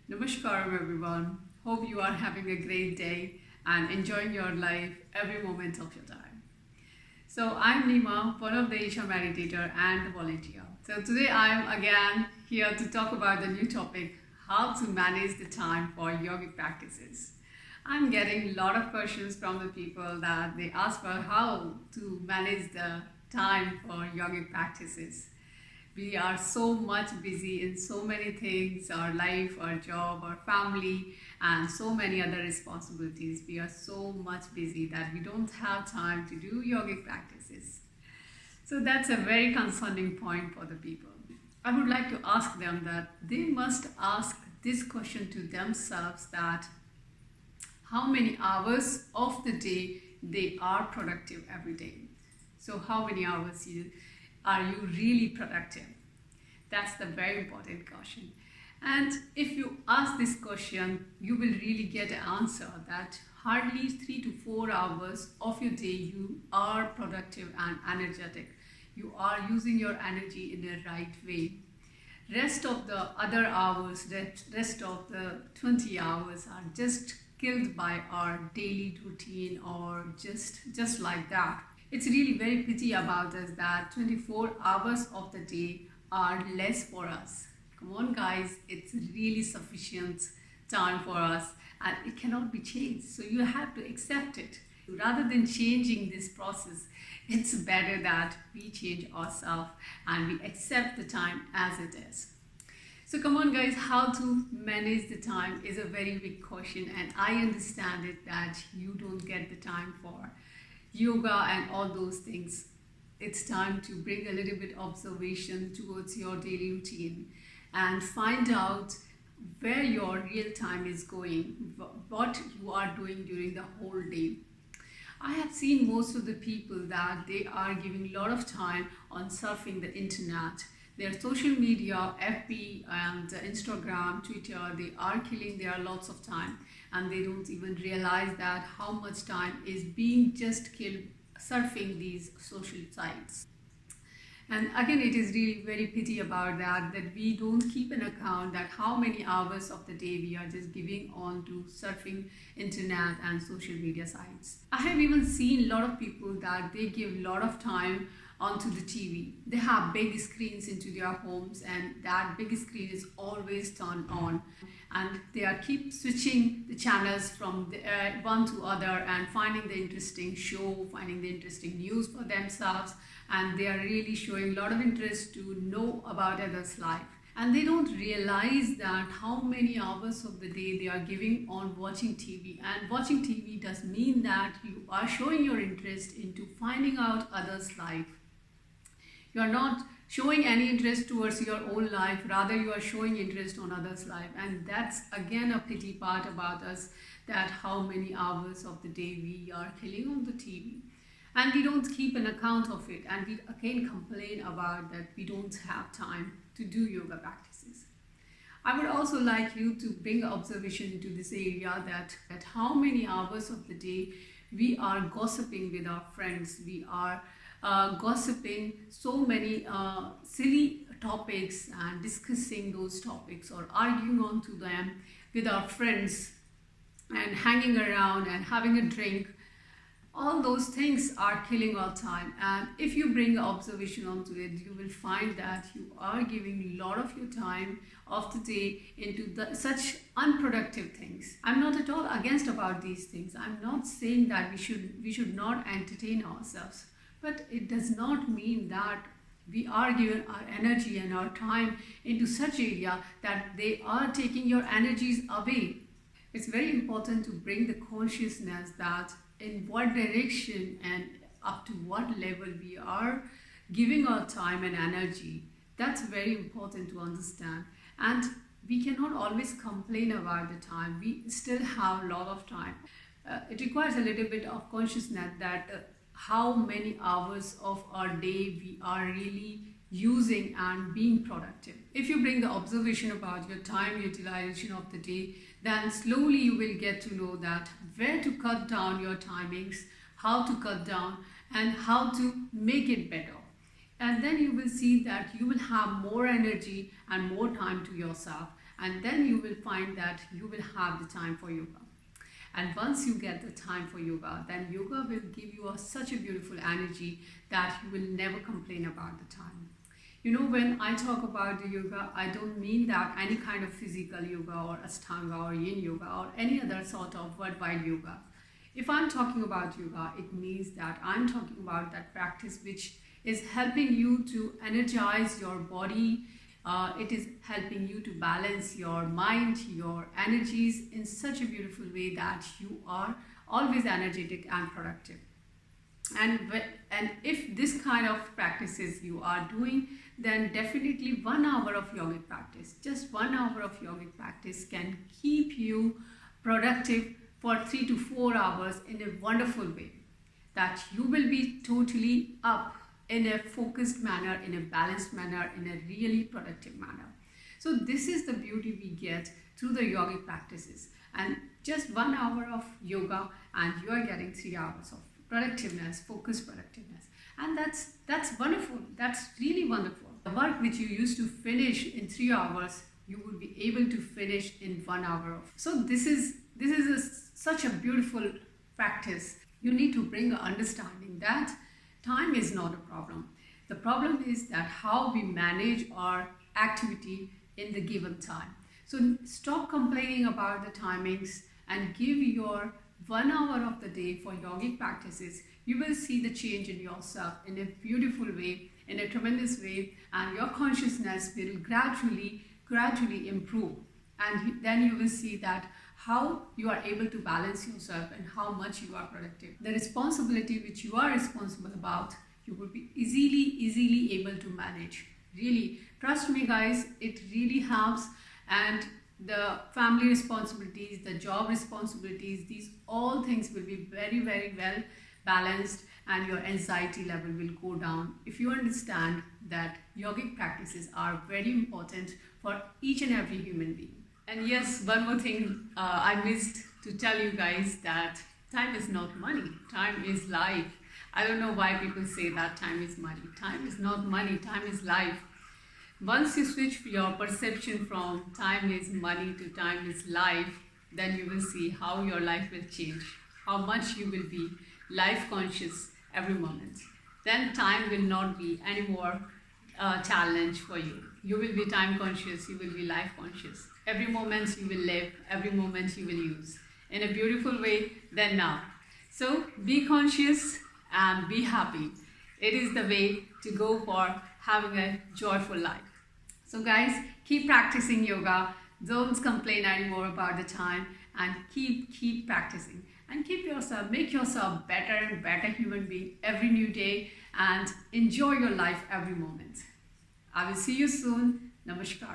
Namaskaram everyone. Hope you are having a great day and enjoying your life every moment of your time. So I'm Nima, one of the Isha meditator and the volunteer. So today I'm again here to talk about the new topic, how to manage the time for yogic practices. I'm getting a lot of questions from the people that they ask for how to manage the time for yogic practices. We are so much busy in so many things, our life, our job, our family, and so many other responsibilities. We are so much busy that we don't have time to do yogic practices. So that's a very concerning point for the people. I would like to ask them that they must ask this question to themselves, that how many hours of the day they are productive every day. So how many hours are you really productive? That's the very important question. And if you ask this question, you will really get an answer that hardly 3 to 4 hours of your day you are productive and energetic. You are using your energy in the right way. Rest of the other hours, rest of the 20 hours are just killed by our daily routine, or just like that. It's really very pity about us that 24 hours of the day are less for us. Come on guys, it's really sufficient time for us and it cannot be changed. So you have to accept it. Rather than changing this process, it's better that we change ourselves and we accept the time as it is. So come on guys, how to manage the time is a very big question, and I understand it that you don't get the time for yoga and all those things. It's time to bring a little bit observation towards your daily routine and find out where your real time is going, what you are doing during the whole day. I have seen most of the people that they are giving a lot of time on surfing the internet. Their social media, FB and Instagram, Twitter, they are killing their lots of time, and they don't even realize that how much time is being just killed surfing these social sites. And again, it is really very pity about that we don't keep an account that how many hours of the day we are just giving on to surfing internet and social media sites. I have even seen a lot of people that they give a lot of time onto the TV. They have big screens into their homes, and that big screen is always turned on, and they are keep switching the channels from one to other and finding the interesting show, finding the interesting news for themselves, and they are really showing a lot of interest to know about others' life. And they don't realize that how many hours of the day they are giving on watching TV. And watching TV does mean that you are showing your interest into finding out others' life. You are not showing any interest towards your own life, rather you are showing interest on others' life. And that's again a pity part about us, that how many hours of the day we are killing on the TV. And we don't keep an account of it, and we again complain about that we don't have time to do yoga practices. I would also like you to bring observation into this area, that how many hours of the day we are gossiping with our friends. We are gossiping so many silly topics and discussing those topics or arguing on to them with our friends and hanging around and having a drink. All those things are killing our time, and if you bring observation onto it, you will find that you are giving a lot of your time of the day into such unproductive things. I'm not at all against about these things. I'm not saying that we should not entertain ourselves, but it does not mean that we are giving our energy and our time into such area that they are taking your energies away. It's very important to bring the consciousness that in what direction and up to what level we are giving our time and energy. That's very important to understand. And we cannot always complain about the time. We still have a lot of time. It requires a little bit of consciousness that how many hours of our day we are really using and being productive. If you bring the observation about your time utilization of the day, then slowly you will get to know that where to cut down your timings, how to cut down, and how to make it better. And then you will see that you will have more energy and more time to yourself. And then you will find that you will have the time for yoga. And once you get the time for yoga, then yoga will give you such a beautiful energy that you will never complain about the time. You know, when I talk about the yoga, I don't mean that any kind of physical yoga or Ashtanga or Yin yoga or any other sort of worldwide yoga. If I'm talking about yoga, it means that I'm talking about that practice which is helping you to energize your body. It is helping you to balance your mind, your energies in such a beautiful way that you are always energetic and productive. And if this kind of practices you are doing, then definitely 1 hour of yogic practice, just 1 hour of yogic practice can keep you productive for 3 to 4 hours in a wonderful way, that you will be totally up in a focused manner, in a balanced manner, in a really productive manner. So this is the beauty we get through the yogic practices. And just 1 hour of yoga and you are getting 3 hours of productiveness, focused productiveness. And that's wonderful. That's really wonderful. The work which you used to finish in 3 hours, you would be able to finish in 1 hour. So this is such a beautiful practice. You need to bring an understanding that time is not a problem. The problem is that how we manage our activity in the given time. So stop complaining about the timings and give your 1 hour of the day for yogic practices. You will see the change in yourself in a beautiful way, in a tremendous way, and your consciousness will gradually improve. And then you will see that how you are able to balance yourself and how much you are productive. The responsibility which you are responsible about, you will be easily able to manage. Really, trust me guys, it really helps. And the family responsibilities, the job responsibilities, these all things will be very well balanced, and your anxiety level will go down if you understand that yogic practices are very important for each and every human being. And yes, one more thing I missed to tell you guys, that time is not money, time is life. I don't know why people say that time is money. Time is not money, time is life. Once you switch your perception from time is money to time is life, then you will see how your life will change, how much you will be life conscious every moment. Then time will not be any more challenge for you. You will be time conscious, you will be life conscious. Every moment you will live, every moment you will use in a beautiful way than now. So be conscious and be happy. It is the way to go for having a joyful life. So guys, keep practicing yoga. Don't complain anymore about the time, and keep practicing and make yourself better and better human being every new day, and enjoy your life every moment. I will see you soon. Namaskar.